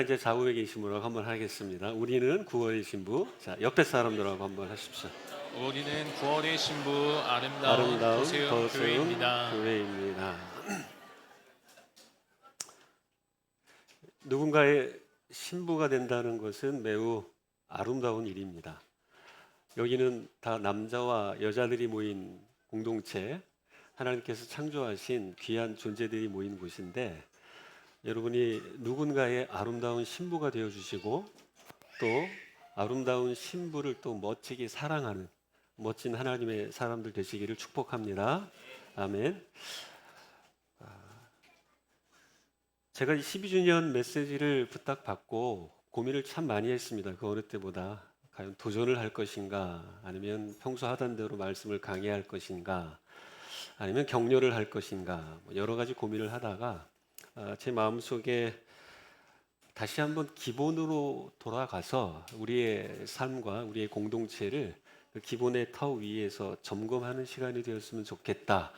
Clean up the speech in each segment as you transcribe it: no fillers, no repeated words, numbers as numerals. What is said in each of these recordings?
이제 좌우에 계심으로 한번 하겠습니다. 우리는 9월의 신부. 자, 옆에 사람들하고 한번 하십시오. 우리는 9월의 신부 아름다운 아름다운 도세움 도세움 교회입니다. 교회입니다. 누군가의 신부가 된다는 것은 매우 아름다운 일입니다. 여기는 다 남자와 여자들이 모인 공동체, 하나님께서 창조하신 귀한 존재들이 모인 곳인데, 여러분이 누군가의 아름다운 신부가 되어 주시고 또 아름다운 신부를 또 멋지게 사랑하는 멋진 하나님의 사람들 되시기를 축복합니다. 아멘. 제가 12주년 메시지를 부탁받고 고민을 참 많이 했습니다. 그 어느 때보다 과연 도전을 할 것인가, 아니면 평소 하던 대로 말씀을 강의할 것인가, 아니면 격려를 할 것인가, 여러 가지 고민을 하다가 제 마음속에 다시 한번 기본으로 돌아가서 우리의 삶과 우리의 공동체를 그 기본의 터 위에서 점검하는 시간이 되었으면 좋겠다.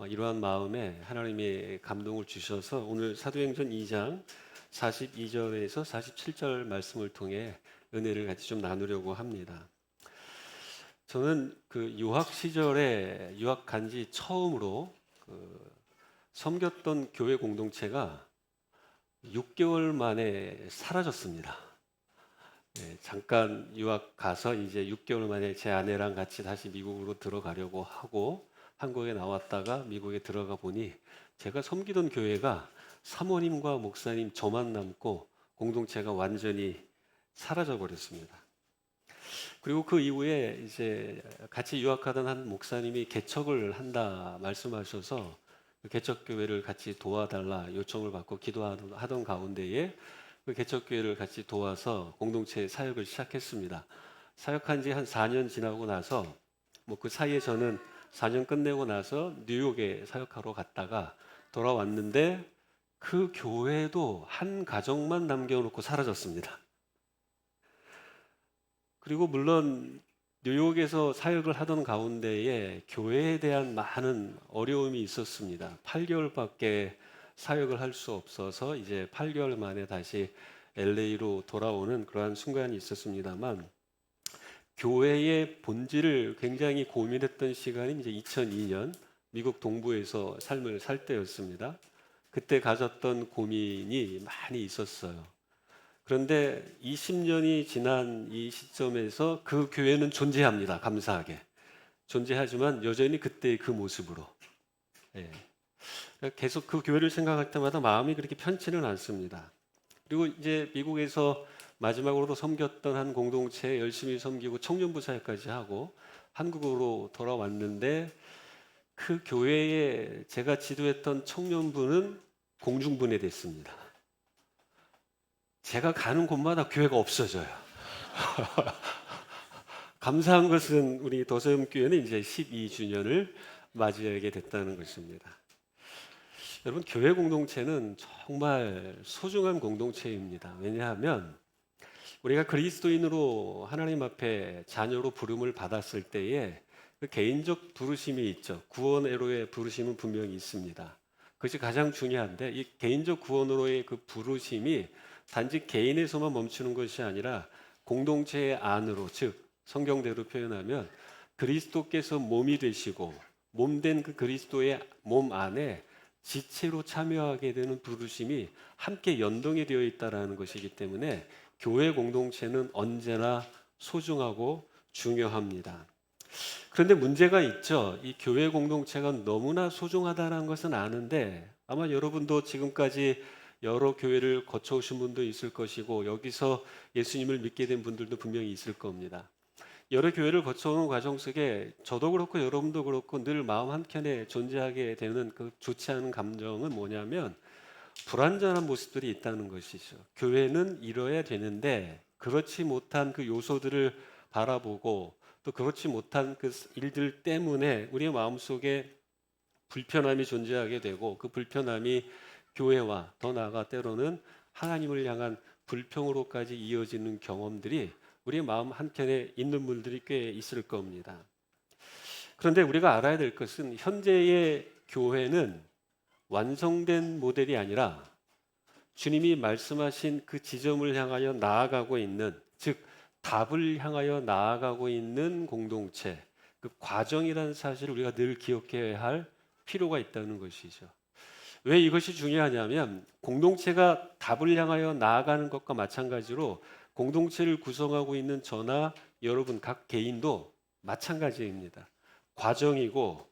이러한 마음에 하나님의 감동을 주셔서 오늘 사도행전 2장 42절에서 47절 말씀을 통해 은혜를 같이 좀 나누려고 합니다. 저는 그 유학 시절에 유학 간지 처음으로 섬겼던 교회 공동체가 6개월 만에 사라졌습니다. 잠깐 유학 가서 이제 6개월 만에 제 아내랑 같이 다시 미국으로 들어가려고 하고 한국에 나왔다가 미국에 들어가 보니 제가 섬기던 교회가 사모님과 목사님 저만 남고 공동체가 완전히 사라져 버렸습니다. 그리고 그 이후에 이제 같이 유학하던 한 목사님이 개척을 한다 말씀하셔서 그 개척교회를 같이 도와달라 요청을 받고 기도하던 가운데에 그 개척교회를 같이 도와서 공동체 사역을 시작했습니다. 사역한 지 한 4년 지나고 나서 뭐 그 사이에 저는 4년 끝내고 나서 뉴욕에 사역하러 갔다가 돌아왔는데 그 교회도 한 가정만 남겨놓고 사라졌습니다. 그리고 물론 뉴욕에서 사역을 하던 가운데에 교회에 대한 많은 어려움이 있었습니다. 8개월밖에 사역을 할 수 없어서 이제 8개월 만에 다시 LA로 돌아오는 그러한 순간이 있었습니다만, 교회의 본질을 굉장히 고민했던 시간이 이제 2002년 미국 동부에서 삶을 살 때였습니다. 그때 가졌던 고민이 많이 있었어요. 그런데 20년이 지난 이 시점에서 그 교회는 존재합니다. 감사하게. 존재하지만 여전히 그때의 그 모습으로. 예. 계속 그 교회를 생각할 때마다 마음이 그렇게 편치는 않습니다. 그리고 이제 미국에서 마지막으로도 섬겼던 한 공동체에 열심히 섬기고 청년부 사역까지 하고 한국으로 돌아왔는데 그 교회에 제가 지도했던 청년부는 공중분해됐습니다. 제가 가는 곳마다 교회가 없어져요. 감사한 것은 우리 도서염교회는 이제 12주년을 맞이하게 됐다는 것입니다. 여러분, 교회 공동체는 정말 소중한 공동체입니다. 왜냐하면 우리가 그리스도인으로 하나님 앞에 자녀로 부름을 받았을 때에 그 개인적 부르심이 있죠. 구원으로의 부르심은 분명히 있습니다. 그것이 가장 중요한데, 이 개인적 구원으로의 그 부르심이 단지 개인에서만 멈추는 것이 아니라 공동체의 안으로, 즉 성경대로 표현하면 그리스도께서 몸이 되시고 몸된 그 그리스도의 몸 안에 지체로 참여하게 되는 부르심이 함께 연동이 되어 있다는 것이기 때문에 교회 공동체는 언제나 소중하고 중요합니다. 그런데 문제가 있죠. 이 교회 공동체가 너무나 소중하다는 것은 아는데 아마 여러분도 지금까지 여러 교회를 거쳐오신 분도 있을 것이고 여기서 예수님을 믿게 된 분들도 분명히 있을 겁니다. 여러 교회를 거쳐오는 과정 속에 저도 그렇고 여러분도 그렇고 늘 마음 한켠에 존재하게 되는 그 좋지 않은 감정은 뭐냐면 불완전한 모습들이 있다는 것이죠. 교회는 이뤄야 되는데 그렇지 못한 그 요소들을 바라보고 또 그렇지 못한 그 일들 때문에 우리의 마음속에 불편함이 존재하게 되고 그 불편함이 교회와 더 나아가 때로는 하나님을 향한 불평으로까지 이어지는 경험들이 우리의 마음 한켠에 있는 분들이 꽤 있을 겁니다. 그런데 우리가 알아야 될 것은 현재의 교회는 완성된 모델이 아니라 주님이 말씀하신 그 지점을 향하여 나아가고 있는, 즉 답을 향하여 나아가고 있는 공동체, 그 과정이라는 사실을 우리가 늘 기억해야 할 필요가 있다는 것이죠. 왜 이것이 중요하냐면 공동체가 답을 향하여 나아가는 것과 마찬가지로 공동체를 구성하고 있는 저나 여러분 각 개인도 마찬가지입니다. 과정이고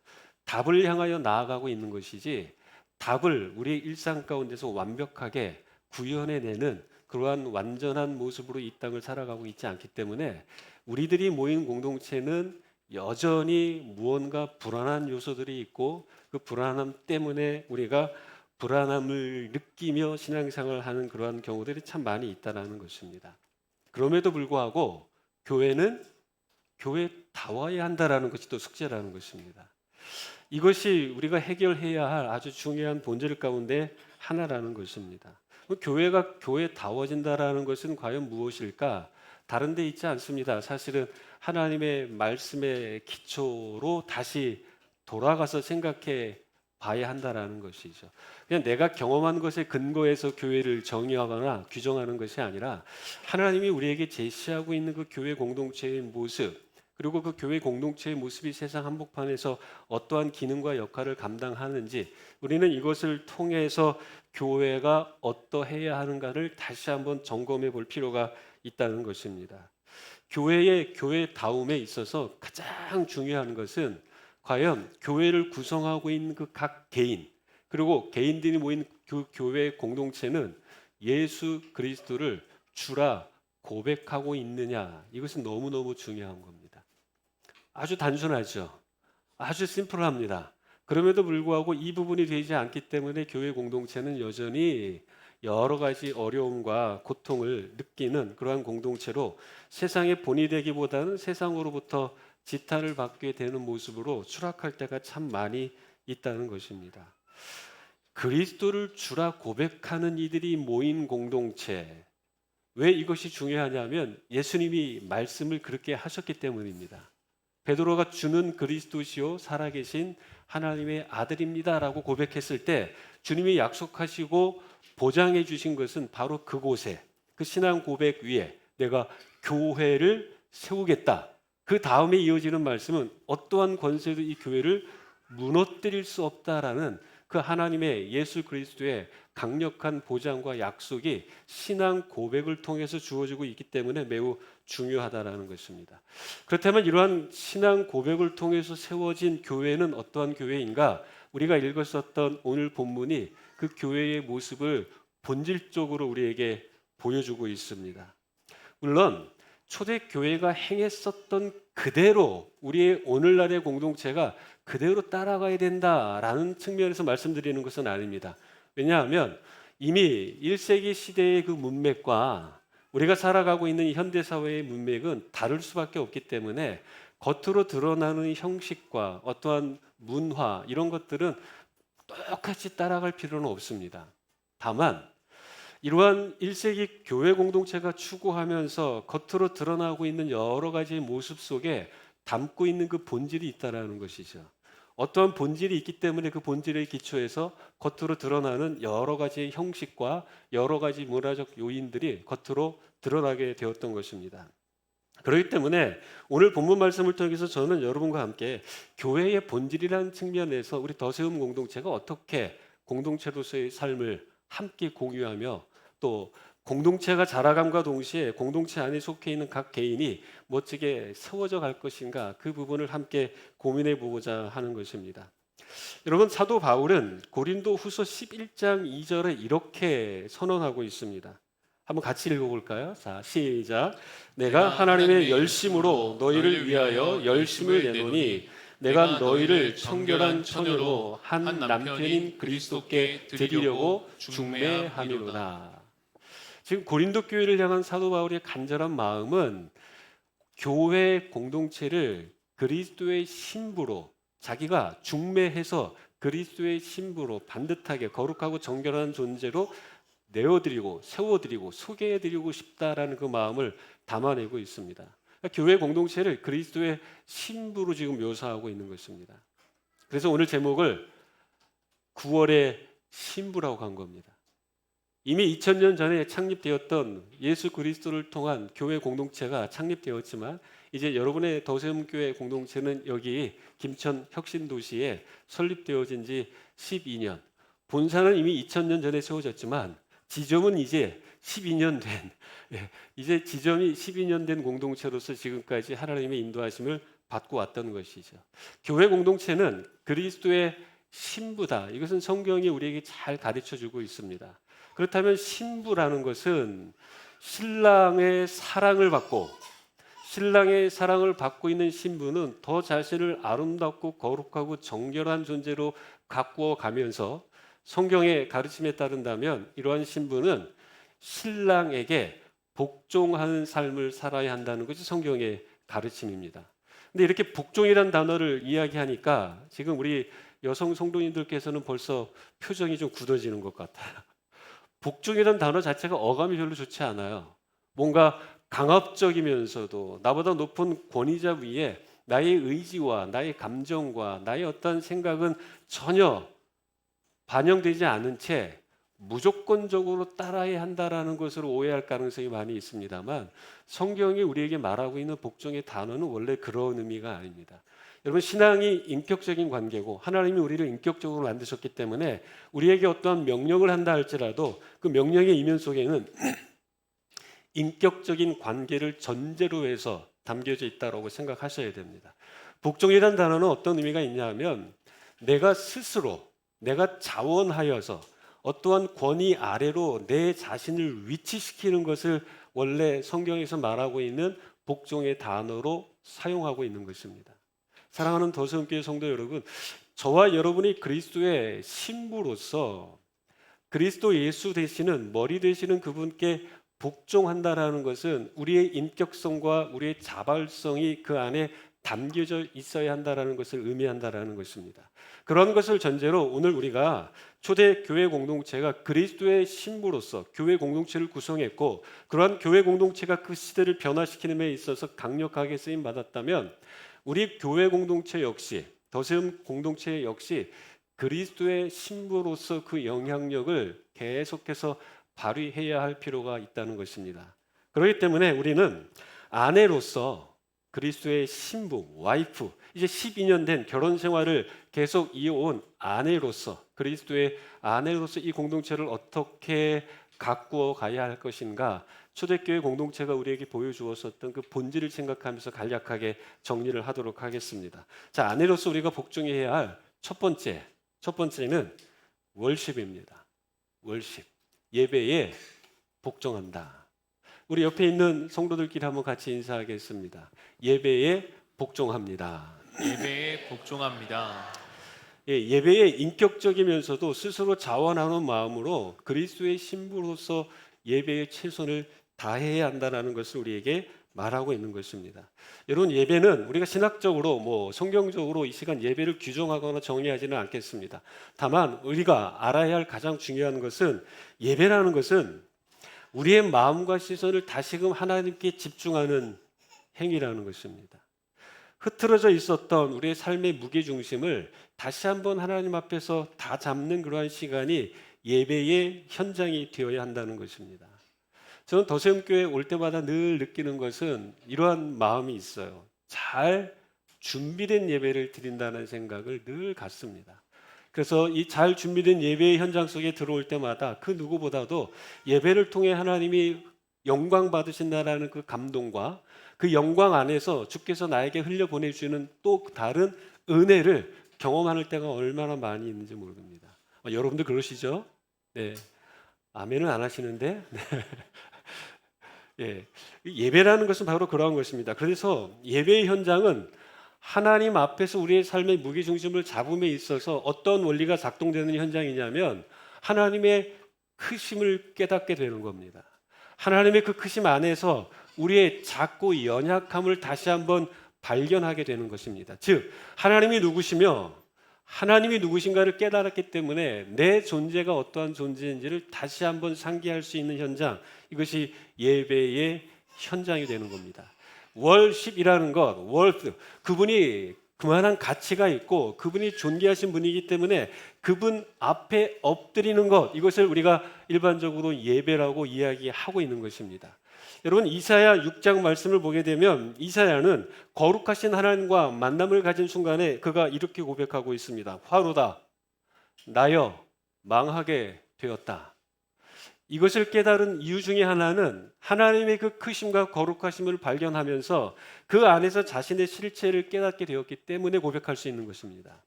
답을 향하여 나아가고 있는 것이지, 답을 우리의 일상 가운데서 완벽하게 구현해내는 그러한 완전한 모습으로 이 땅을 살아가고 있지 않기 때문에 우리들이 모인 공동체는 여전히 무언가 불안한 요소들이 있고, 그 불안함 때문에 우리가 불안함을 느끼며 신앙생활을 하는 그러한 경우들이 참 많이 있다는 것입니다. 그럼에도 불구하고 교회는 교회다워야 한다는 것이 또 숙제라는 것입니다. 이것이 우리가 해결해야 할 아주 중요한 본질 가운데 하나라는 것입니다. 교회가 교회다워진다라는 것은 과연 무엇일까? 다른 데 있지 않습니다. 사실은 하나님의 말씀의 기초로 다시 돌아가서 생각해 봐야 한다라는 것이죠. 그냥 내가 경험한 것에 근거해서 교회를 정의하거나 규정하는 것이 아니라 하나님이 우리에게 제시하고 있는 그 교회 공동체의 모습, 그리고 그 교회 공동체의 모습이 세상 한복판에서 어떠한 기능과 역할을 감당하는지, 우리는 이것을 통해서 교회가 어떠해야 하는가를 다시 한번 점검해 볼 필요가 있다는 것입니다. 교회의 교회다움에 있어서 가장 중요한 것은 과연 교회를 구성하고 있는 그 각 개인, 그리고 개인들이 모인 그 교회 공동체는 예수 그리스도를 주라 고백하고 있느냐, 이것은 너무너무 중요한 겁니다. 아주 단순하죠. 아주 심플합니다. 그럼에도 불구하고 이 부분이 되지 않기 때문에 교회 공동체는 여전히 여러 가지 어려움과 고통을 느끼는 그러한 공동체로 세상의 본이 되기보다는 세상으로부터 지탄을 받게 되는 모습으로 추락할 때가 참 많이 있다는 것입니다. 그리스도를 주라 고백하는 이들이 모인 공동체, 왜 이것이 중요하냐면 예수님이 말씀을 그렇게 하셨기 때문입니다. 베드로가 주는 그리스도시요 살아계신 하나님의 아들입니다라고 고백했을 때 주님이 약속하시고 보장해 주신 것은 바로 그곳에, 그 신앙 고백 위에 내가 교회를 세우겠다. 그 다음에 이어지는 말씀은 어떠한 권세도 이 교회를 무너뜨릴 수 없다라는 그 하나님의 예수 그리스도의 강력한 보장과 약속이 신앙 고백을 통해서 주어지고 있기 때문에 매우 중요하다라는 것입니다. 그렇다면 이러한 신앙 고백을 통해서 세워진 교회는 어떠한 교회인가? 우리가 읽었었던 오늘 본문이 그 교회의 모습을 본질적으로 우리에게 보여주고 있습니다. 물론 초대 교회가 행했었던 그대로 우리의 오늘날의 공동체가 그대로 따라가야 된다라는 측면에서 말씀드리는 것은 아닙니다. 왜냐하면 이미 1세기 시대의 그 문맥과 우리가 살아가고 있는 현대사회의 문맥은 다를 수밖에 없기 때문에 겉으로 드러나는 형식과 어떠한 문화 이런 것들은 똑같이 따라갈 필요는 없습니다. 다만 이러한 1세기 교회 공동체가 추구하면서 겉으로 드러나고 있는 여러 가지 모습 속에 담고 있는 그 본질이 있다는 것이죠. 어떠한 본질이 있기 때문에 그 본질의 기초에서 겉으로 드러나는 여러 가지 형식과 여러 가지 문화적 요인들이 겉으로 드러나게 되었던 것입니다. 그렇기 때문에 오늘 본문 말씀을 통해서 저는 여러분과 함께 교회의 본질이라는 측면에서 우리 더세움 공동체가 어떻게 공동체로서의 삶을 함께 공유하며 또 공동체가 자라감과 동시에 공동체 안에 속해 있는 각 개인이 멋지게 세워져 갈 것인가, 그 부분을 함께 고민해 보고자 하는 것입니다. 여러분, 사도 바울은 고린도 후서 11장 2절에 이렇게 선언하고 있습니다. 한번 같이 읽어볼까요? 자, 시작. 내가 하나님의 열심으로 너희를 위하여 열심을 내노니 내가 너희를 청결한 처녀로 한 남편인 그리스도께 드리려고 중매함이로다. 지금 고린도 교회를 향한 사도 바울의 간절한 마음은 교회 공동체를 그리스도의 신부로, 자기가 중매해서 그리스도의 신부로 반듯하게 거룩하고 정결한 존재로 내어드리고 세워드리고 소개해드리고 싶다라는 그 마음을 담아내고 있습니다. 그러니까 교회 공동체를 그리스도의 신부로 지금 묘사하고 있는 것입니다. 그래서 오늘 제목을 9월의 신부라고 한 겁니다. 이미 2000년 전에 창립되었던 예수 그리스도를 통한 교회 공동체가 창립되었지만 이제 여러분의 더세움교회 공동체는 여기 김천 혁신도시에 설립되어진 지 12년, 본사는 이미 2000년 전에 세워졌지만 지점은 이제 12년 된, 이제 지점이 12년 된 공동체로서 지금까지 하나님의 인도하심을 받고 왔던 것이죠. 교회 공동체는 그리스도의 신부다. 이것은 성경이 우리에게 잘 가르쳐주고 있습니다. 그렇다면 신부라는 것은 신랑의 사랑을 받고 있는 신부는 더 자신을 아름답고 거룩하고 정결한 존재로 가꾸어 가면서 성경의 가르침에 따른다면 이러한 신부는 신랑에게 복종하는 삶을 살아야 한다는 것이 성경의 가르침입니다. 근데 이렇게 복종이라는 단어를 이야기하니까 지금 우리 여성 성도님들께서는 벌써 표정이 좀 굳어지는 것 같아요. 복종이라는 단어 자체가 어감이 별로 좋지 않아요. 뭔가 강압적이면서도 나보다 높은 권위자 위에 나의 의지와 나의 감정과 나의 어떤 생각은 전혀 반영되지 않은 채 무조건적으로 따라야 한다라는 것으로 오해할 가능성이 많이 있습니다만 성경이 우리에게 말하고 있는 복종의 단어는 원래 그런 의미가 아닙니다. 여러분, 신앙이 인격적인 관계고 하나님이 우리를 인격적으로 만드셨기 때문에 우리에게 어떠한 명령을 한다 할지라도 그 명령의 이면 속에는 인격적인 관계를 전제로 해서 담겨져 있다고 생각하셔야 됩니다. 복종이라는 단어는 어떤 의미가 있냐 하면 내가 자원하여서 어떠한 권위 아래로 내 자신을 위치시키는 것을 원래 성경에서 말하고 있는 복종의 단어로 사용하고 있는 것입니다. 사랑하는 더세움교회 성도 여러분, 저와 여러분이 그리스도의 신부로서 그리스도 예수 되시는 머리 되시는 그분께 복종한다라는 것은 우리의 인격성과 우리의 자발성이 그 안에 담겨져 있어야 한다라는 것을 의미한다라는 것입니다. 그런 것을 전제로 오늘 우리가 초대 교회 공동체가 그리스도의 신부로서 교회 공동체를 구성했고 그러한 교회 공동체가 그 시대를 변화시키는 데 있어서 강력하게 쓰임 받았다면 우리 교회 공동체 역시 더세움 공동체 역시 그리스도의 신부로서 그 영향력을 계속해서 발휘해야 할 필요가 있다는 것입니다. 그렇기 때문에 우리는 아내로서 그리스도의 신부, 와이프, 이제 12년 된 결혼 생활을 계속 이어온 아내로서 그리스도의 아내로서 이 공동체를 어떻게 가꾸어 가야 할 것인가, 초대교회 공동체가 우리에게 보여주었었던 그 본질을 생각하면서 간략하게 정리를 하도록 하겠습니다. 자, 아내로서 우리가 복종해야 할 첫 번째는 월십입니다. 월십, 예배에 복종한다. 우리 옆에 있는 성도들끼리 한번 같이 인사하겠습니다. 예배에 복종합니다. 예배에 복종합니다. 예배에 인격적이면서도 스스로 자원하는 마음으로 그리스도의 신부로서 예배에 최선을 다해야 한다는 것을 우리에게 말하고 있는 것입니다. 여러분, 예배는 우리가 신학적으로 성경적으로 이 시간 예배를 규정하거나 정의하지는 않겠습니다. 다만 우리가 알아야 할 가장 중요한 것은 예배라는 것은 우리의 마음과 시선을 다시금 하나님께 집중하는 행위라는 것입니다. 흐트러져 있었던 우리의 삶의 무게중심을 다시 한번 하나님 앞에서 다 잡는 그러한 시간이 예배의 현장이 되어야 한다는 것입니다. 저는 더세움교회 올 때마다 늘 느끼는 것은 이러한 마음이 있어요. 잘 준비된 예배를 드린다는 생각을 늘 갖습니다. 그래서 이 잘 준비된 예배의 현장 속에 들어올 때마다 그 누구보다도 예배를 통해 하나님이 영광 받으신다라는 그 감동과 그 영광 안에서 주께서 나에게 흘려보내주시는 또 다른 은혜를 경험할 때가 얼마나 많이 있는지 모릅니다. 여러분들 그러시죠? 네. 아멘은 안 하시는데? 네. 예. 예배라는 것은 바로 그러한 것입니다. 그래서 예배의 현장은 하나님 앞에서 우리의 삶의 무게중심을 잡음에 있어서 어떤 원리가 작동되는 현장이냐면 하나님의 크심을 깨닫게 되는 겁니다. 하나님의 그 크심 안에서 우리의 작고 연약함을 다시 한번 발견하게 되는 것입니다. 즉, 하나님이 누구시며 하나님이 누구신가를 깨달았기 때문에 내 존재가 어떠한 존재인지를 다시 한번 상기할 수 있는 현장, 이것이 예배의 현장이 되는 겁니다. 월십이라는 것, 월드, 그분이 그만한 가치가 있고 그분이 존귀하신 분이기 때문에 그분 앞에 엎드리는 것, 이것을 우리가 일반적으로 예배라고 이야기하고 있는 것입니다. 여러분, 이사야 6장 말씀을 보게 되면 이사야는 거룩하신 하나님과 만남을 가진 순간에 그가 이렇게 고백하고 있습니다. 화로다 나여 망하게 되었다. 이것을 깨달은 이유 중에 하나는 하나님의 그 크심과 거룩하심을 발견하면서 그 안에서 자신의 실체를 깨닫게 되었기 때문에 고백할 수 있는 것입니다.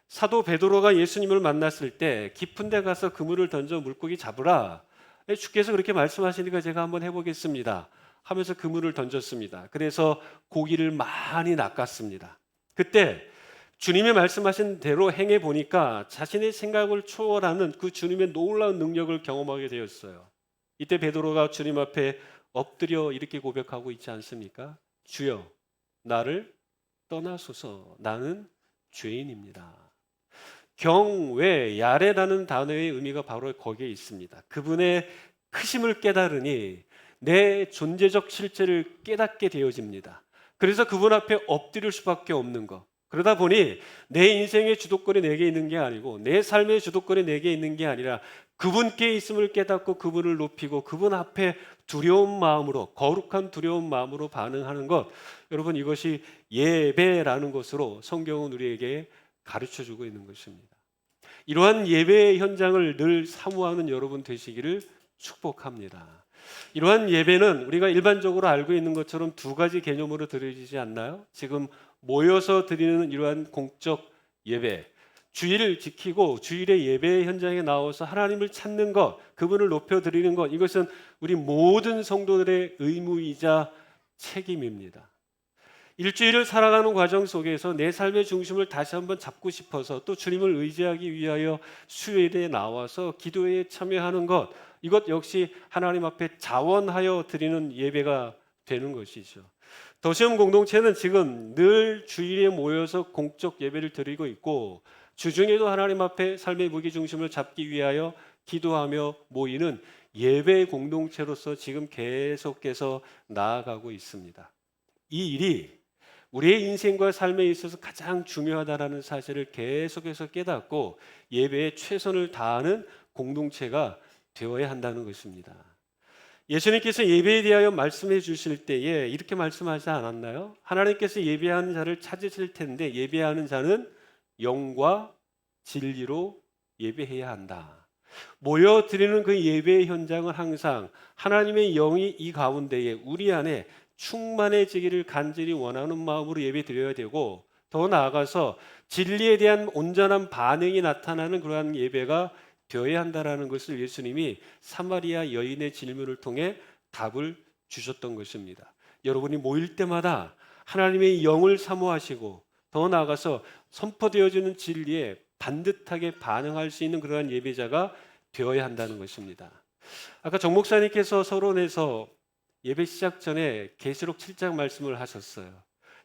사도 베드로가 예수님을 만났을 때 깊은 데 가서 그물을 던져 물고기 잡으라. 주께서 그렇게 말씀하시니까 제가 한번 해보겠습니다 하면서 그물을 던졌습니다. 그래서 고기를 많이 낚았습니다. 그때 주님이 말씀하신 대로 행해 보니까 자신의 생각을 초월하는 그 주님의 놀라운 능력을 경험하게 되었어요. 이때 베드로가 주님 앞에 엎드려 이렇게 고백하고 있지 않습니까? 주여, 나를 떠나소서. 나는 죄인입니다. 경외, 야레라는 단어의 의미가 바로 거기에 있습니다. 그분의 크심을 깨달으니 내 존재적 실체를 깨닫게 되어집니다. 그래서 그분 앞에 엎드릴 수밖에 없는 것. 그러다 보니 내 인생의 주도권이 내게 있는 게 아니고 내 삶의 주도권이 내게 있는 게 아니라 그분께 있음을 깨닫고 그분을 높이고 그분 앞에 두려운 마음으로, 거룩한 두려운 마음으로 반응하는 것, 여러분, 이것이 예배라는 것으로 성경은 우리에게 가르쳐주고 있는 것입니다. 이러한 예배의 현장을 늘 사모하는 여러분 되시기를 축복합니다. 이러한 예배는 우리가 일반적으로 알고 있는 것처럼 두 가지 개념으로 드려지지 않나요? 지금 모여서 드리는 이러한 공적 예배, 주일을 지키고 주일의 예배 현장에 나와서 하나님을 찾는 것, 그분을 높여 드리는 것, 이것은 우리 모든 성도들의 의무이자 책임입니다. 일주일을 살아가는 과정 속에서 내 삶의 중심을 다시 한번 잡고 싶어서 또 주님을 의지하기 위하여 수요일에 나와서 기도에 참여하는 것, 이것 역시 하나님 앞에 자원하여 드리는 예배가 되는 것이죠. 더시험 공동체는 지금 늘 주일에 모여서 공적 예배를 드리고 있고 주중에도 하나님 앞에 삶의 무게중심을 잡기 위하여 기도하며 모이는 예배 공동체로서 지금 계속해서 나아가고 있습니다. 이 일이 우리의 인생과 삶에 있어서 가장 중요하다는 사실을 계속해서 깨닫고 예배에 최선을 다하는 공동체가 되어야 한다는 것입니다. 예수님께서 예배에 대하여 말씀해 주실 때에 이렇게 말씀하지 않았나요? 하나님께서 예배하는 자를 찾으실 텐데 예배하는 자는 영과 진리로 예배해야 한다. 모여드리는 그 예배의 현장은 항상 하나님의 영이 이 가운데에 우리 안에 충만해지기를 간절히 원하는 마음으로 예배드려야 되고, 더 나아가서 진리에 대한 온전한 반응이 나타나는 그러한 예배가 되어야 한다는 것을 예수님이 사마리아 여인의 질문을 통해 답을 주셨던 것입니다. 여러분이 모일 때마다 하나님의 영을 사모하시고 더 나아가서 선포되어지는 진리에 반듯하게 반응할 수 있는 그러한 예배자가 되어야 한다는 것입니다. 아까 정 목사님께서 서론에서 예배 시작 전에 계시록 7장 말씀을 하셨어요.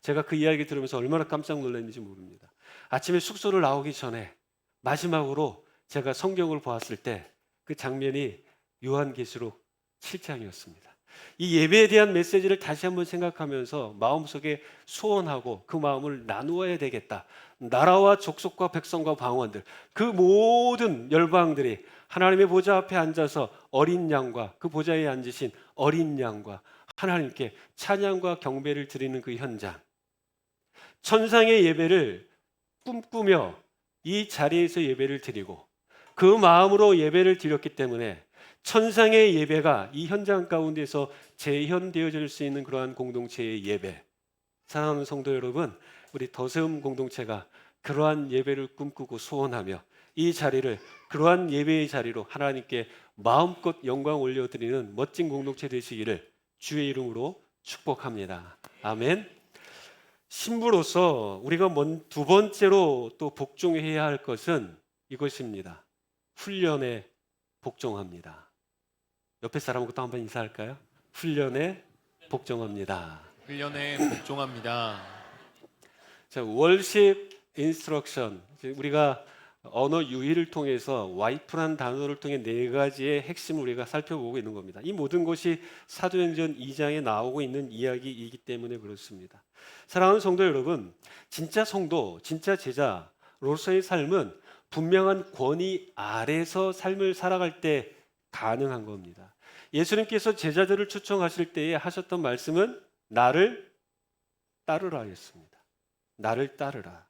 제가 그 이야기 들으면서 얼마나 깜짝 놀랐는지 모릅니다. 아침에 숙소를 나오기 전에 마지막으로 제가 성경을 보았을 때 그 장면이 요한계시록 7장이었습니다. 이 예배에 대한 메시지를 다시 한번 생각하면서 마음속에 소원하고 그 마음을 나누어야 되겠다. 나라와 족속과 백성과 방언들, 그 모든 열방들이 하나님의 보좌 앞에 앉아서 어린 양과 그 보좌에 앉으신 어린 양과 하나님께 찬양과 경배를 드리는 그 현장, 천상의 예배를 꿈꾸며 이 자리에서 예배를 드리고 그 마음으로 예배를 드렸기 때문에 천상의 예배가 이 현장 가운데서 재현되어질 수 있는 그러한 공동체의 예배. 사랑하는 성도 여러분, 우리 더세움 공동체가 그러한 예배를 꿈꾸고 소원하며 이 자리를 그러한 예배의 자리로 하나님께 마음껏 영광 올려드리는 멋진 공동체 되시기를 주의 이름으로 축복합니다. 아멘. 신부로서 우리가 두 번째로 또 복종해야 할 것은 이것입니다. 훈련에 복종합니다. 옆에 사람부터 한번 인사할까요? 훈련에 복종합니다. 훈련에 복종합니다. 자, 월십 인스트럭션, 우리가 언어 유희를 통해서 와이프란 단어를 통해 네 가지의 핵심을 우리가 살펴보고 있는 겁니다. 이 모든 것이 사도행전 2장에 나오고 있는 이야기이기 때문에 그렇습니다. 사랑하는 성도 여러분, 진짜 성도, 진짜 제자로서의 삶은 분명한 권위 아래서 삶을 살아갈 때 가능한 겁니다. 예수님께서 제자들을 초청하실 때에 하셨던 말씀은 나를 따르라 했습니다. 나를 따르라.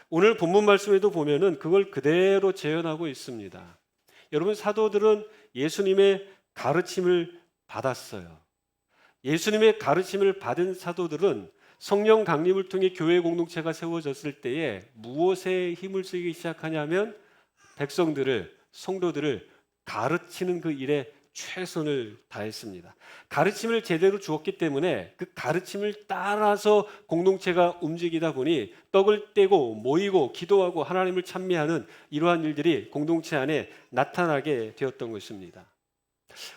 오늘 본문 말씀에도 보면은 그걸 그대로 재현하고 있습니다. 여러분, 사도들은 예수님의 가르침을 받았어요. 예수님의 가르침을 받은 사도들은 성령 강림을 통해 교회 공동체가 세워졌을 때에 무엇에 힘을 쓰기 시작하냐면 백성들을, 성도들을 가르치는 그 일에 최선을 다했습니다. 가르침을 제대로 주었기 때문에 그 가르침을 따라서 공동체가 움직이다 보니 떡을 떼고 모이고 기도하고 하나님을 찬미하는 이러한 일들이 공동체 안에 나타나게 되었던 것입니다.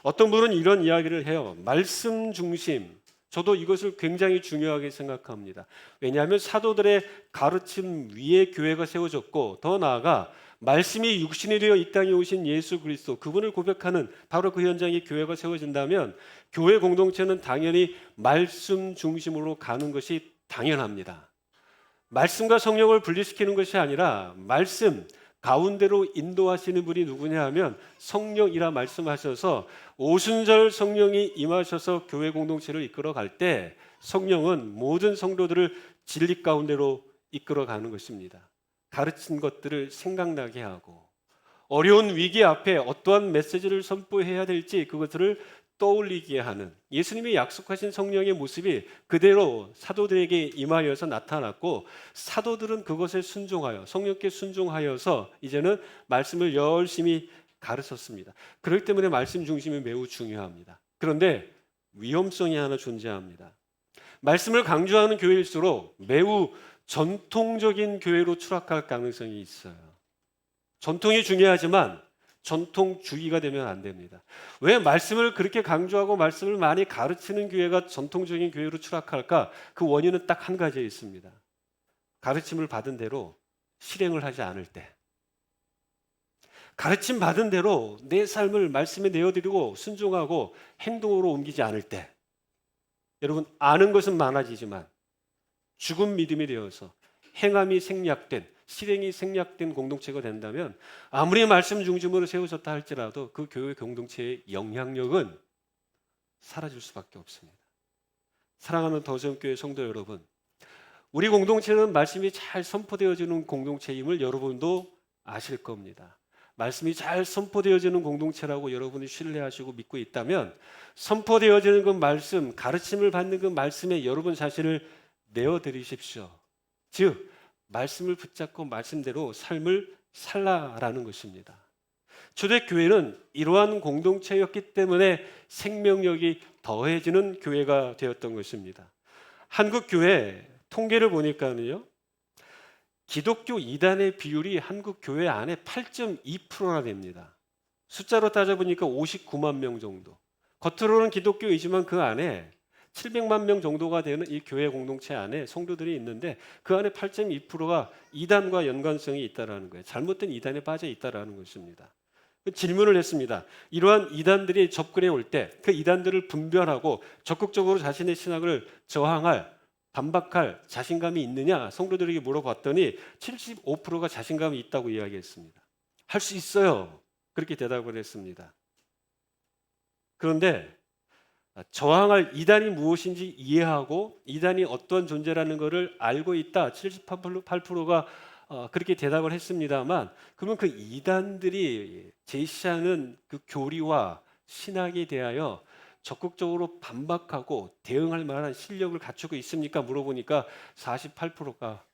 어떤 분은 이런 이야기를 해요. 말씀 중심. 저도 이것을 굉장히 중요하게 생각합니다. 왜냐하면 사도들의 가르침 위에 교회가 세워졌고 더 나아가 말씀이 육신이 되어 이 땅에 오신 예수 그리스도 그분을 고백하는 바로 그 현장에 교회가 세워진다면 교회 공동체는 당연히 말씀 중심으로 가는 것이 당연합니다. 말씀과 성령을 분리시키는 것이 아니라 말씀 가운데로 인도하시는 분이 누구냐 하면 성령이라 말씀하셔서 오순절 성령이 임하셔서 교회 공동체를 이끌어 갈 때 성령은 모든 성도들을 진리 가운데로 이끌어 가는 것입니다. 가르친 것들을 생각나게 하고 어려운 위기 앞에 어떠한 메시지를 선포해야 될지 그것들을 떠올리게 하는 예수님이 약속하신 성령의 모습이 그대로 사도들에게 임하여서 나타났고 사도들은 그것에 순종하여 성령께 순종하여서 이제는 말씀을 열심히 가르쳤습니다. 그렇기 때문에 말씀 중심이 매우 중요합니다. 그런데 위험성이 하나 존재합니다. 말씀을 강조하는 교회일수록 매우 전통적인 교회로 추락할 가능성이 있어요. 전통이 중요하지만 전통주의가 되면 안 됩니다. 왜 말씀을 그렇게 강조하고 말씀을 많이 가르치는 교회가 전통적인 교회로 추락할까? 그 원인은 딱 한 가지에 있습니다. 가르침을 받은 대로 실행을 하지 않을 때. 가르침 받은 대로 내 삶을 말씀에 내어드리고 순종하고 행동으로 옮기지 않을 때. 여러분, 아는 것은 많아지지만 죽은 믿음이 되어서 행함이 생략된 실행이 생략된 공동체가 된다면 아무리 말씀 중심으로 세워졌다 할지라도 그 교회 공동체의 영향력은 사라질 수밖에 없습니다. 사랑하는 더세움교회 성도 여러분, 우리 공동체는 말씀이 잘 선포되어지는 공동체임을 여러분도 아실 겁니다. 말씀이 잘 선포되어지는 공동체라고 여러분이 신뢰하시고 믿고 있다면 선포되어지는 그 말씀, 가르침을 받는 그 말씀에 여러분 자신을 내어드리십시오. 즉 말씀을 붙잡고 말씀대로 삶을 살라라는 것입니다. 초대교회는 이러한 공동체였기 때문에 생명력이 더해지는 교회가 되었던 것입니다. 한국교회 통계를 보니까요, 기독교 이단의 비율이 한국교회 안에 8.2%나 됩니다. 숫자로 따져보니까 59만 명 정도. 겉으로는 기독교이지만 그 안에 700만 명 정도가 되는 이 교회 공동체 안에 성도들이 있는데 그 안에 8.2%가 이단과 연관성이 있다는 거예요. 잘못된 이단에 빠져 있다는 것입니다. 질문을 했습니다. 이러한 이단들이 접근해 올 때 그 이단들을 분별하고 적극적으로 자신의 신학을 저항할, 반박할 자신감이 있느냐 성도들에게 물어봤더니 75%가 자신감이 있다고 이야기했습니다. 할 수 있어요. 그렇게 대답을 했습니다. 그런데 저항할 이단이 무엇인지 이해하고 이단이 어떤 존재라는 것을 알고 있다. 78%가 그렇게 대답을 했습니다만 그러면 그 이단들이 제시하는 그 교리와 신학에 대하여 적극적으로 반박하고 대응할 만한 실력을 갖추고 있습니까? 물어보니까 48%가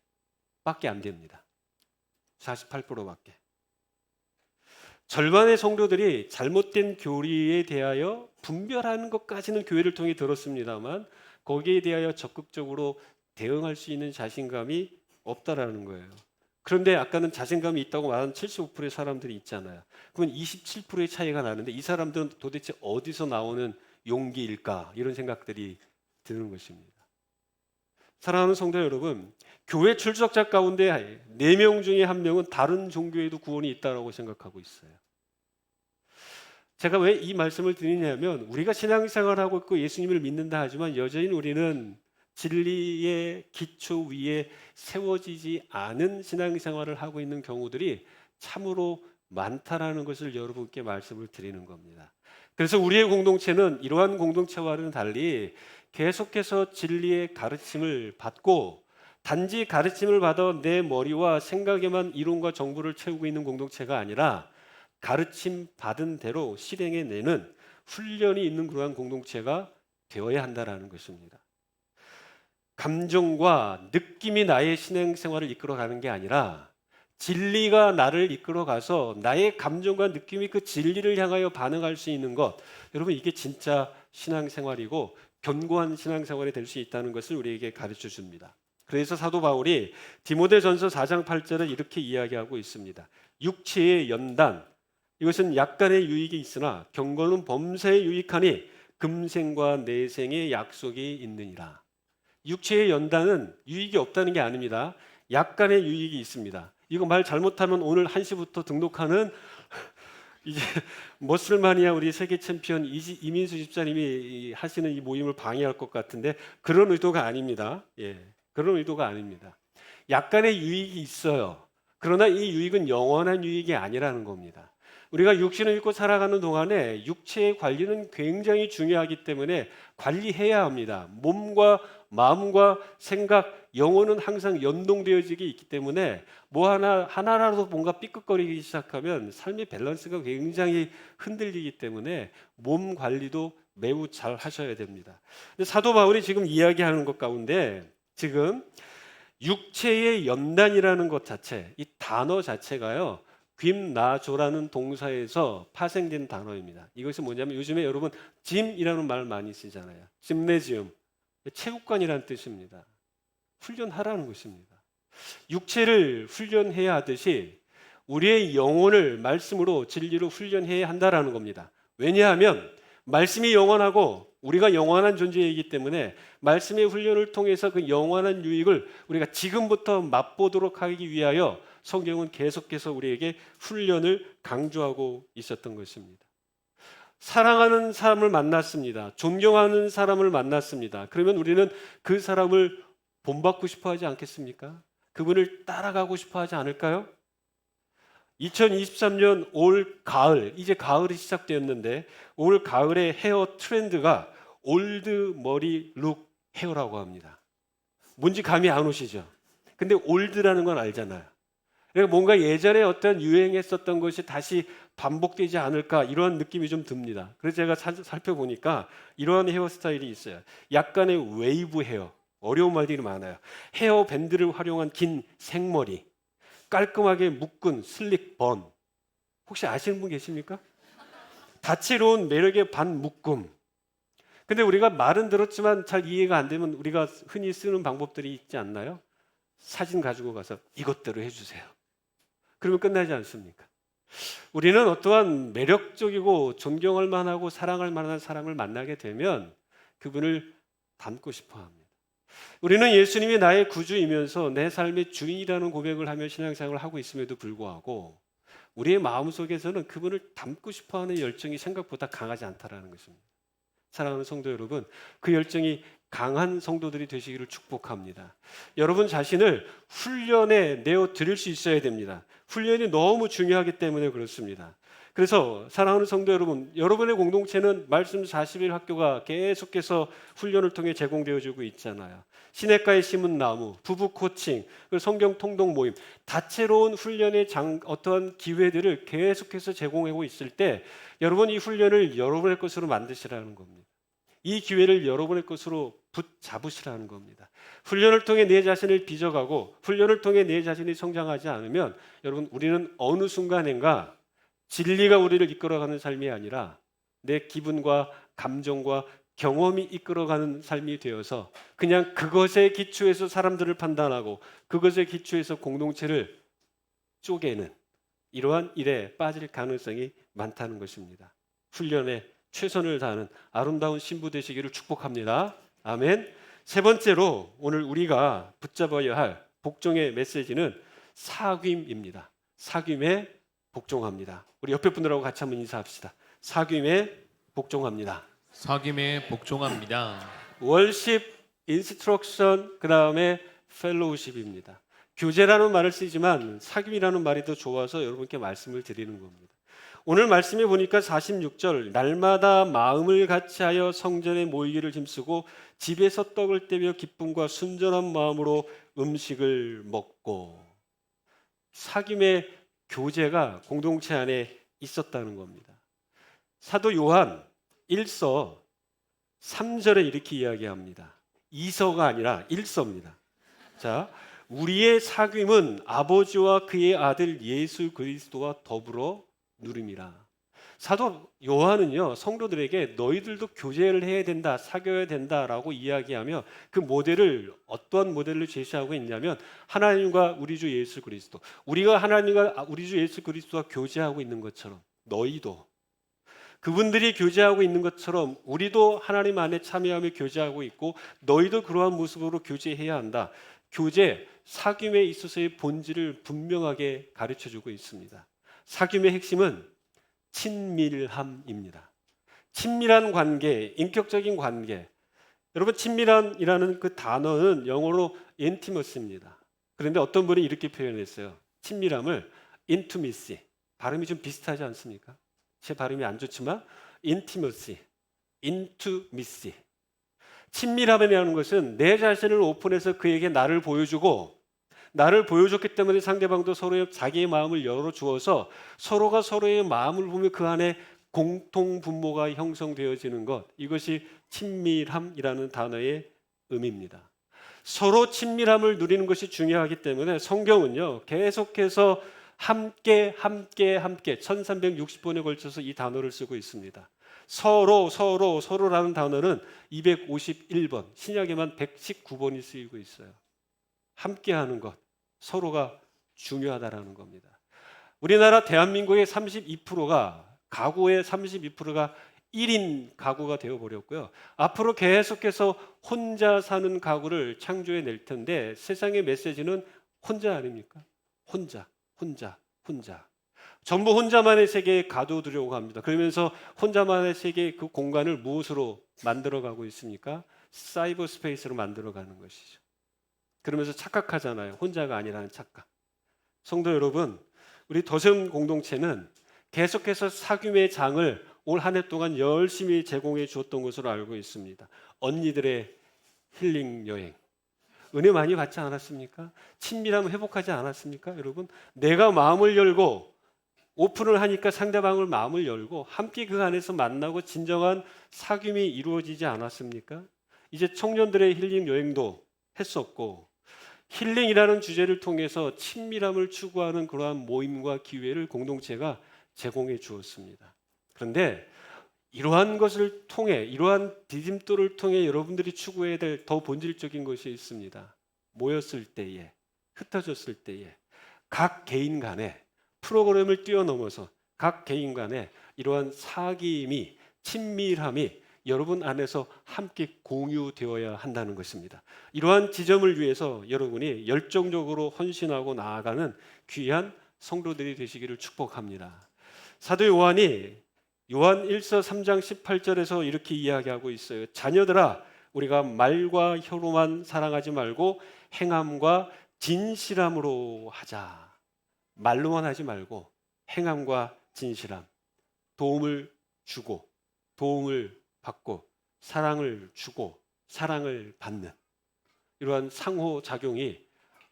밖에 안 됩니다. 48%밖에. 절반의 성도들이 잘못된 교리에 대하여 분별하는 것까지는 교회를 통해 들었습니다만 거기에 대하여 적극적으로 대응할 수 있는 자신감이 없다라는 거예요. 그런데 아까는 자신감이 있다고 말하는 75%의 사람들이 있잖아요. 그건 27%의 차이가 나는데 이 사람들은 도대체 어디서 나오는 용기일까? 이런 생각들이 드는 것입니다. 사랑하는 성도 여러분, 교회 출석자 가운데 4명 중에 1명은 다른 종교에도 구원이 있다고 생각하고 있어요. 제가 왜 이 말씀을 드리냐면 우리가 신앙생활하고 있고 예수님을 믿는다 하지만 여전히 우리는 진리의 기초 위에 세워지지 않은 신앙생활을 하고 있는 경우들이 참으로 많다라는 것을 여러분께 말씀을 드리는 겁니다. 그래서 우리의 공동체는 이러한 공동체와는 달리 계속해서 진리의 가르침을 받고 단지 가르침을 받아 내 머리와 생각에만 이론과 정보를 채우고 있는 공동체가 아니라 가르침 받은 대로 실행해 내는 훈련이 있는 그러한 공동체가 되어야 한다라는 것입니다. 감정과 느낌이 나의 신앙생활을 이끌어가는 게 아니라 진리가 나를 이끌어가서 나의 감정과 느낌이 그 진리를 향하여 반응할 수 있는 것, 여러분 이게 진짜 신앙생활이고 견고한 신앙생활이 될 수 있다는 것을 우리에게 가르쳐 줍니다. 그래서 사도 바울이 디모데전서 4장 8절에 이렇게 이야기하고 있습니다. 육체의 연단, 이것은 약간의 유익이 있으나 경건은 범사에 유익하니 금생과 내생의 약속이 있느니라. 육체의 연단은 유익이 없다는 게 아닙니다. 약간의 유익이 있습니다. 이거 말 잘못하면 오늘 1시부터 등록하는 이제 머슬마니아 우리 세계 챔피언 이민수 집사님이 하시는 이 모임을 방해할 것 같은데 그런 의도가 아닙니다. 그런 의도가 아닙니다. 약간의 유익이 있어요. 그러나 이 유익은 영원한 유익이 아니라는 겁니다. 우리가 육신을 입고 살아가는 동안에 육체의 관리는 굉장히 중요하기 때문에 관리해야 합니다. 몸과 마음과 생각, 영혼은 항상 연동되어지게 있기 때문에 뭐 하나라도 뭔가 삐끗거리기 시작하면 삶의 밸런스가 굉장히 흔들리기 때문에 몸 관리도 매우 잘 하셔야 됩니다. 근데 사도 바울이 지금 이야기하는 것 가운데 지금 육체의 연단이라는 것 자체, 이 단어 자체가요, 귀나조라는 동사에서 파생된 단어입니다. 이것이 뭐냐면 요즘에 여러분 짐이라는 말 많이 쓰잖아요. 짐네지움, 체육관이라는 뜻입니다. 훈련하라는 것입니다. 육체를 훈련해야 하듯이 우리의 영혼을 말씀으로 진리로 훈련해야 한다라는 겁니다. 왜냐하면 말씀이 영원하고 우리가 영원한 존재이기 때문에 말씀의 훈련을 통해서 그 영원한 유익을 우리가 지금부터 맛보도록 하기 위하여 성경은 계속해서 우리에게 훈련을 강조하고 있었던 것입니다. 사랑하는 사람을 만났습니다. 존경하는 사람을 만났습니다. 그러면 우리는 그 사람을 본받고 싶어 하지 않겠습니까? 그분을 따라가고 싶어 하지 않을까요? 2023년 올 가을, 이제 가을이 시작되었는데 올 가을의 헤어 트렌드가 올드 머리 룩 헤어라고 합니다. 뭔지 감이 안 오시죠? 근데 올드라는 건 알잖아요. 그러니까 뭔가 예전에 어떤 유행했었던 것이 다시 반복되지 않을까 이런 느낌이 좀 듭니다. 그래서 제가 살펴보니까 이러한 헤어스타일이 있어요. 약간의 웨이브 헤어, 어려운 말들이 많아요. 헤어 밴드를 활용한 긴 생머리, 깔끔하게 묶은 슬릭 번. 혹시 아시는 분 계십니까? 다채로운 매력의 반 묶음. 근데 우리가 말은 들었지만 잘 이해가 안 되면 우리가 흔히 쓰는 방법들이 있지 않나요? 사진 가지고 가서 이것대로 해주세요. 그러면 끝나지 않습니까? 우리는 어떠한 매력적이고 존경할 만하고 사랑할 만한 사람을 만나게 되면 그분을 닮고 싶어 합니다. 우리는 예수님이 나의 구주이면서 내 삶의 주인이라는 고백을 하며 신앙생활을 하고 있음에도 불구하고 우리의 마음속에서는 그분을 닮고 싶어하는 열정이 생각보다 강하지 않다라는 것입니다. 사랑하는 성도 여러분, 그 열정이 강한 성도들이 되시기를 축복합니다. 여러분 자신을 훈련에 내어 드릴 수 있어야 됩니다. 훈련이 너무 중요하기 때문에 그렇습니다. 그래서 사랑하는 성도 여러분, 여러분의 공동체는 말씀 40일 학교가 계속해서 훈련을 통해 제공되어지고 있잖아요. 시냇가에 심은 나무, 부부 코칭, 성경 통독 모임, 다채로운 훈련의 어떠한 기회들을 계속해서 제공하고 있을 때 여러분 이 훈련을 여러분의 것으로 만드시라는 겁니다. 이 기회를 여러분의 것으로 붙잡으시라는 겁니다. 훈련을 통해 내 자신을 빚어가고 훈련을 통해 내 자신이 성장하지 않으면 여러분 우리는 어느 순간인가 진리가 우리를 이끌어가는 삶이 아니라 내 기분과 감정과 경험이 이끌어가는 삶이 되어서 그냥 그것에 기초해서 사람들을 판단하고 그것에 기초해서 공동체를 쪼개는 이러한 일에 빠질 가능성이 많다는 것입니다. 훈련에 최선을 다하는 아름다운 신부 되시기를 축복합니다. 아멘. 세 번째로 오늘 우리가 붙잡아야 할 복종의 메시지는 사귐입니다. 사귐에 복종합니다. 우리 옆에 분들하고 같이 한번 인사합시다. 사귐에 복종합니다. 사귐에 복종합니다. 월십, 인스트럭션, 그 다음에 펠로우십입니다. 교제라는 말을 쓰지만 사귐이라는 말이 더 좋아서 여러분께 말씀을 드리는 겁니다. 오늘 말씀에 보니까 46절, 날마다 마음을 같이하여 성전에 모이기를 힘쓰고 집에서 떡을 떼며 기쁨과 순전한 마음으로 음식을 먹고, 사귐의 교제가 공동체 안에 있었다는 겁니다. 사도 요한 1서 3절에 이렇게 이야기합니다. 2서가 아니라 1서입니다. 자, 우리의 사귐은 아버지와 그의 아들 예수 그리스도와 더불어 누림이라. 사도 요한은요, 성도들에게 너희들도 교제를 해야 된다, 사귀어야 된다라고 이야기하며 그 모델을, 어떠한 모델을 제시하고 있냐면 하나님과 우리 주 예수 그리스도, 우리가 하나님과 우리 주 예수 그리스도와 교제하고 있는 것처럼 너희도, 그분들이 교제하고 있는 것처럼 우리도 하나님 안에 참여하며 교제하고 있고 너희도 그러한 모습으로 교제해야 한다. 교제, 사귐에 있어서의 본질을 분명하게 가르쳐주고 있습니다. 사귐의 핵심은 친밀함입니다. 친밀한 관계, 인격적인 관계. 여러분, 친밀함이라는 그 단어는 영어로 intimacy입니다. 그런데 어떤 분이 이렇게 표현했어요. 친밀함을 intimacy. 발음이 좀 비슷하지 않습니까? 제 발음이 안 좋지만 intimacy, intimacy. 친밀함이라는 것은 내 자신을 오픈해서 그에게 나를 보여주고, 나를 보여줬기 때문에 상대방도 서로의 자기의 마음을 열어주어서 서로가 서로의 마음을 보며 그 안에 공통 분모가 형성되어지는 것, 이것이 친밀함이라는 단어의 의미입니다. 서로 친밀함을 누리는 것이 중요하기 때문에 성경은요, 계속해서 함께 1360번에 걸쳐서 이 단어를 쓰고 있습니다. 서로라는 단어는 251번, 신약에만 119번이 쓰이고 있어요. 함께하는 것, 서로가 중요하다라는 겁니다. 우리나라 대한민국의 32%가, 가구의 32%가 1인 가구가 되어버렸고요. 앞으로 계속해서 혼자 사는 가구를 창조해낼 텐데 세상의 메시지는 혼자 아닙니까? 혼자. 전부 혼자만의 세계에 가둬두려고 합니다. 그러면서 혼자만의 세계의 그 공간을 무엇으로 만들어가고 있습니까? 사이버 스페이스로 만들어가는 것이죠. 그러면서 착각하잖아요. 혼자가 아니라는 착각. 성도 여러분, 우리 더샘 공동체는 계속해서 사귐의 장을 올 한 해 동안 열심히 제공해 주었던 것으로 알고 있습니다. 언니들의 힐링 여행, 은혜 많이 받지 않았습니까? 친밀함 회복하지 않았습니까? 여러분, 내가 마음을 열고 오픈을 하니까 상대방을 마음을 열고 함께 그 안에서 만나고 진정한 사귐이 이루어지지 않았습니까? 이제 청년들의 힐링 여행도 했었고, 힐링이라는 주제를 통해서 친밀함을 추구하는 그러한 모임과 기회를 공동체가 제공해 주었습니다. 그런데 이러한 것을 통해, 이러한 디딤돌을 통해 여러분들이 추구해야 될 더 본질적인 것이 있습니다. 모였을 때에, 흩어졌을 때에 각 개인 간에, 프로그램을 뛰어넘어서 각 개인 간에 이러한 사귐이, 친밀함이 여러분 안에서 함께 공유되어야 한다는 것입니다. 이러한 지점을 위해서 여러분이 열정적으로 헌신하고 나아가는 귀한 성도들이 되시기를 축복합니다. 사도 요한이 요한 1서 3장 18절에서 이렇게 이야기하고 있어요. 자녀들아, 우리가 말과 혀로만 사랑하지 말고 행함과 진실함으로 하자. 말로만 하지 말고 행함과 진실함, 도움을 주고 도움을 받고 사랑을 주고 사랑을 받는 이러한 상호작용이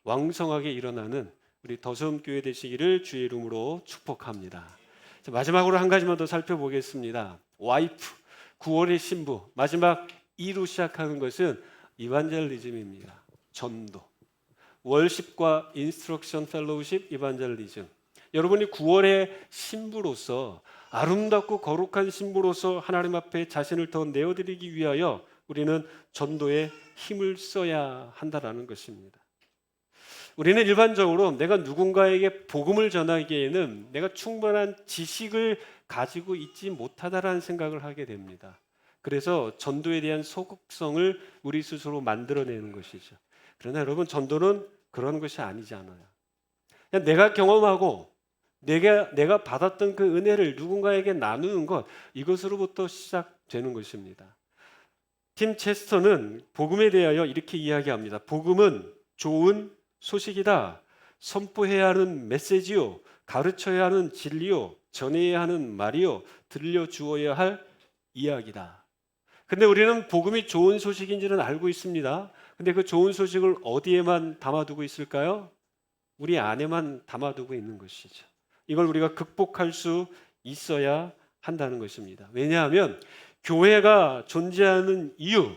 왕성하게 일어나는 우리 더섬교회 되시기를 주의 이름으로 축복합니다. 자, 마지막으로 한 가지만 더 살펴보겠습니다. 와이프, 9월의 신부, 마지막 2로 시작하는 것은 이반젤리즘입니다. 전도, 월십과 인스트럭션 펠로우십, 이반젤리즘. 여러분이 9월의 신부로서, 아름답고 거룩한 신부로서 하나님 앞에 자신을 더 내어드리기 위하여 우리는 전도에 힘을 써야 한다는 것입니다. 우리는 일반적으로 내가 누군가에게 복음을 전하기에는 내가 충분한 지식을 가지고 있지 못하다라는 생각을 하게 됩니다. 그래서 전도에 대한 소극성을 우리 스스로 만들어내는 것이죠. 그러나 여러분, 전도는 그런 것이 아니잖아요. 그냥 내가 경험하고 내가 받았던 그 은혜를 누군가에게 나누는 것, 이것으로부터 시작되는 것입니다. 팀 체스터는 복음에 대하여 이렇게 이야기합니다. 복음은 좋은 소식이다. 선포해야 하는 메시지요. 가르쳐야 하는 진리요. 전해야 하는 말이요. 들려주어야 할 이야기다. 근데 우리는 복음이 좋은 소식인지는 알고 있습니다. 근데 그 좋은 소식을 어디에만 담아두고 있을까요? 우리 안에만 담아두고 있는 것이죠. 이걸 우리가 극복할 수 있어야 한다는 것입니다. 왜냐하면 교회가 존재하는 이유,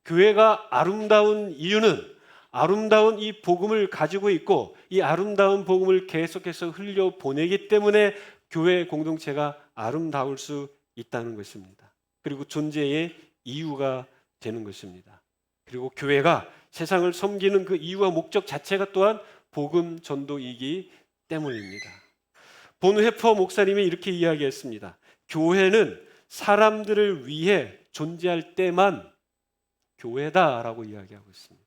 교회가 아름다운 이유는 아름다운 이 복음을 가지고 있고 이 아름다운 복음을 계속해서 흘려보내기 때문에 교회 공동체가 아름다울 수 있다는 것입니다. 그리고 존재의 이유가 되는 것입니다. 그리고 교회가 세상을 섬기는 그 이유와 목적 자체가 또한 복음 전도이기 때문입니다. 본 회퍼 목사님이 이렇게 이야기했습니다. 교회는 사람들을 위해 존재할 때만 교회다라고 이야기하고 있습니다.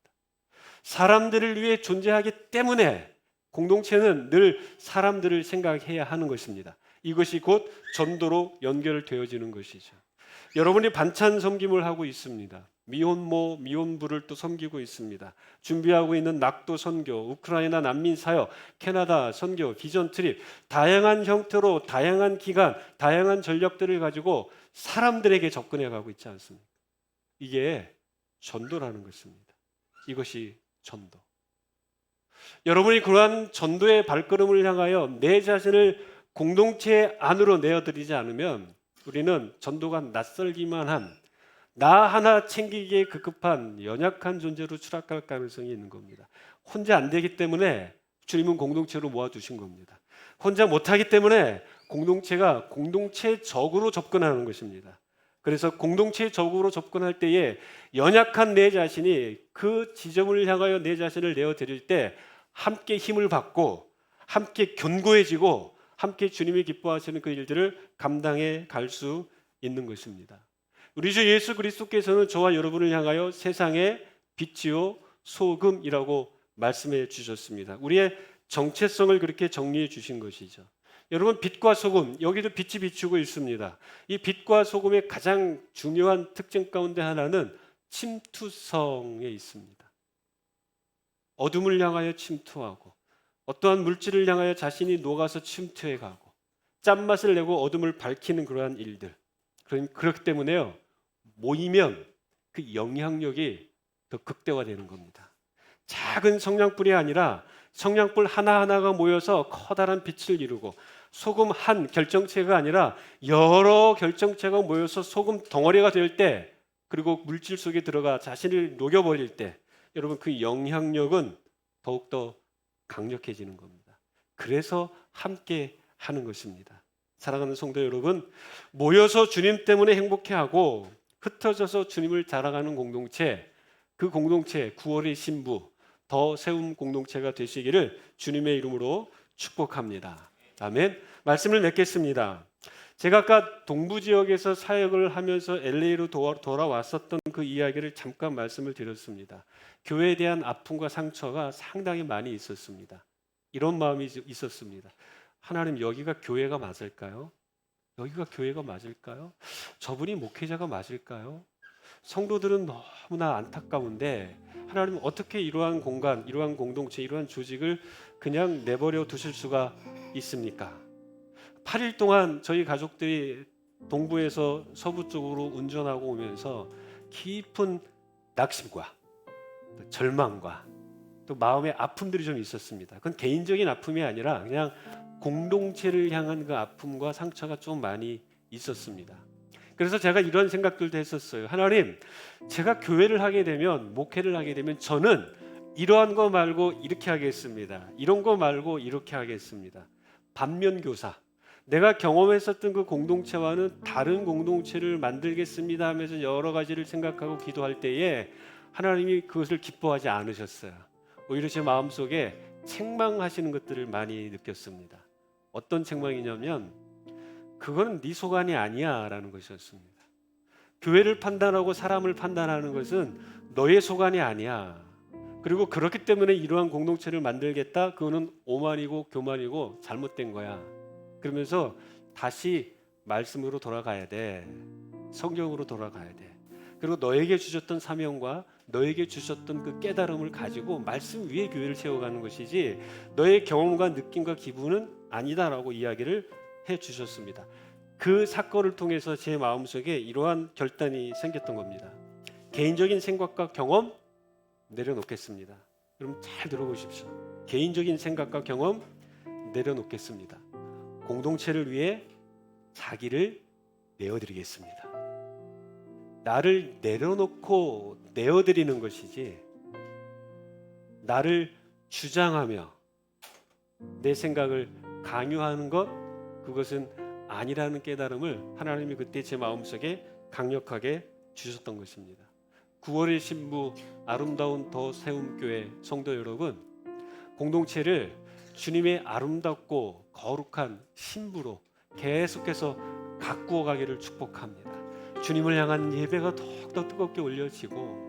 사람들을 위해 존재하기 때문에 공동체는 늘 사람들을 생각해야 하는 것입니다. 이것이 곧 전도로 연결되어지는 것이죠. 여러분이 반찬 섬김을 하고 있습니다. 미혼모, 미혼부를 또 섬기고 있습니다. 준비하고 있는 낙도 선교, 우크라이나 난민 사역, 캐나다 선교, 비전 트립, 다양한 형태로 다양한 기간, 다양한 전략들을 가지고 사람들에게 접근해 가고 있지 않습니까? 이게 전도라는 것입니다. 이것이 전도. 여러분이 그러한 전도의 발걸음을 향하여 내 자신을 공동체 안으로 내어드리지 않으면 우리는 전도가 낯설기만 한 나 하나 챙기기에 급급한 연약한 존재로 추락할 가능성이 있는 겁니다. 혼자 안 되기 때문에 주님은 공동체로 모아두신 겁니다. 혼자 못하기 때문에 공동체가 공동체적으로 접근하는 것입니다. 그래서 공동체적으로 접근할 때에 연약한 내 자신이 그 지점을 향하여 내 자신을 내어드릴 때 함께 힘을 받고 함께 견고해지고 함께 주님이 기뻐하시는 그 일들을 감당해 갈 수 있는 것입니다. 우리 주 예수 그리스도께서는 저와 여러분을 향하여 세상의 빛이요 소금이라고 말씀해 주셨습니다. 우리의 정체성을 그렇게 정리해 주신 것이죠. 여러분, 빛과 소금, 여기도 빛이 비추고 있습니다. 이 빛과 소금의 가장 중요한 특징 가운데 하나는 침투성에 있습니다. 어둠을 향하여 침투하고 어떠한 물질을 향하여 자신이 녹아서 침투해 가고 짠맛을 내고 어둠을 밝히는 그러한 일들. 그렇기 때문에요, 모이면 그 영향력이 더 극대화되는 겁니다. 작은 성냥불이 아니라 성냥불 하나하나가 모여서 커다란 빛을 이루고 소금 한 결정체가 아니라 여러 결정체가 모여서 소금 덩어리가 될 때, 그리고 물질 속에 들어가 자신을 녹여버릴 때 여러분, 그 영향력은 더욱더 강력해지는 겁니다. 그래서 함께 하는 것입니다. 사랑하는 성도 여러분, 모여서 주님 때문에 행복해하고 흩어져서 주님을 자랑하는 공동체, 그 공동체 9월의 신부 더 세움 공동체가 되시기를 주님의 이름으로 축복합니다. 아멘. 말씀을 맺겠습니다. 제가 아까 동부 지역에서 사역을 하면서 LA로 돌아왔었던 그 이야기를 잠깐 말씀을 드렸습니다. 교회에 대한 아픔과 상처가 상당히 많이 있었습니다. 이런 마음이 있었습니다. 하나님, 여기가 교회가 맞을까요? 여기가 교회가 맞을까요? 저분이 목회자가 맞을까요? 성도들은 너무나 안타까운데 하나님, 어떻게 이러한 공간, 이러한 공동체, 이러한 조직을 그냥 내버려 두실 수가 있습니까? 8일 동안 저희 가족들이 동부에서 서부 쪽으로 운전하고 오면서 깊은 낙심과 절망과 또 마음의 아픔들이 좀 있었습니다. 그건 개인적인 아픔이 아니라 그냥 공동체를 향한 그 아픔과 상처가 좀 많이 있었습니다. 그래서 제가 이런 생각들도 했었어요. 하나님, 제가 교회를 하게 되면, 목회를 하게 되면 저는 이러한 거 말고 이렇게 하겠습니다. 이런 거 말고 이렇게 하겠습니다. 반면교사, 내가 경험했었던 그 공동체와는 다른 공동체를 만들겠습니다 하면서 여러 가지를 생각하고 기도할 때에 하나님이 그것을 기뻐하지 않으셨어요. 오히려 제 마음속에 책망하시는 것들을 많이 느꼈습니다. 어떤 책망이냐면, 그거는 네 소관이 아니야 라는 것이었습니다. 교회를 판단하고 사람을 판단하는 것은 너의 소관이 아니야. 그리고 그렇기 때문에 이러한 공동체를 만들겠다. 그거는 오만이고 교만이고 잘못된 거야. 그러면서 다시 말씀으로 돌아가야 돼. 성경으로 돌아가야 돼. 그리고 너에게 주셨던 사명과 너에게 주셨던 그 깨달음을 가지고 말씀 위에 교회를 세워가는 것이지 너의 경험과 느낌과 기분은 아니다라고 이야기를 해주셨습니다. 그 사건을 통해서 제 마음속에 이러한 결단이 생겼던 겁니다. 개인적인 생각과 경험 내려놓겠습니다. 여러분 잘 들어보십시오. 개인적인 생각과 경험 내려놓겠습니다. 공동체를 위해 자기를 내어드리겠습니다. 나를 내려놓고 내어드리는 것이지 나를 주장하며 내 생각을 강요하는 것, 그것은 아니라는 깨달음을 하나님이 그때 제 마음속에 강력하게 주셨던 것입니다. 9월의 신부 아름다운 더 세움교회 성도 여러분, 공동체를 주님의 아름답고 거룩한 신부로 계속해서 가꾸어 가기를 축복합니다. 주님을 향한 예배가 더욱더 뜨겁게 올려지고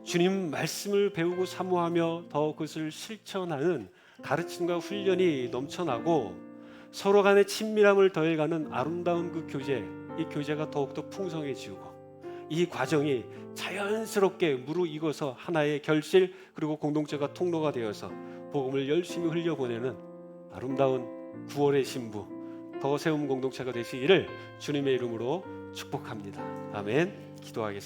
주님 말씀을 배우고 사모하며 더 그것을 실천하는 가르침과 훈련이 넘쳐나고 서로 간의 친밀함을 더해가는 아름다운 그 교제, 이 교제가 더욱더 풍성해지고 이 과정이 자연스럽게 무르익어서 하나의 결실 그리고 공동체가 통로가 되어서 복음을 열심히 흘려보내는 아름다운 9월의 신부 더 세움 공동체가 되시기를 주님의 이름으로 축복합니다. 아멘. 기도하겠습니다.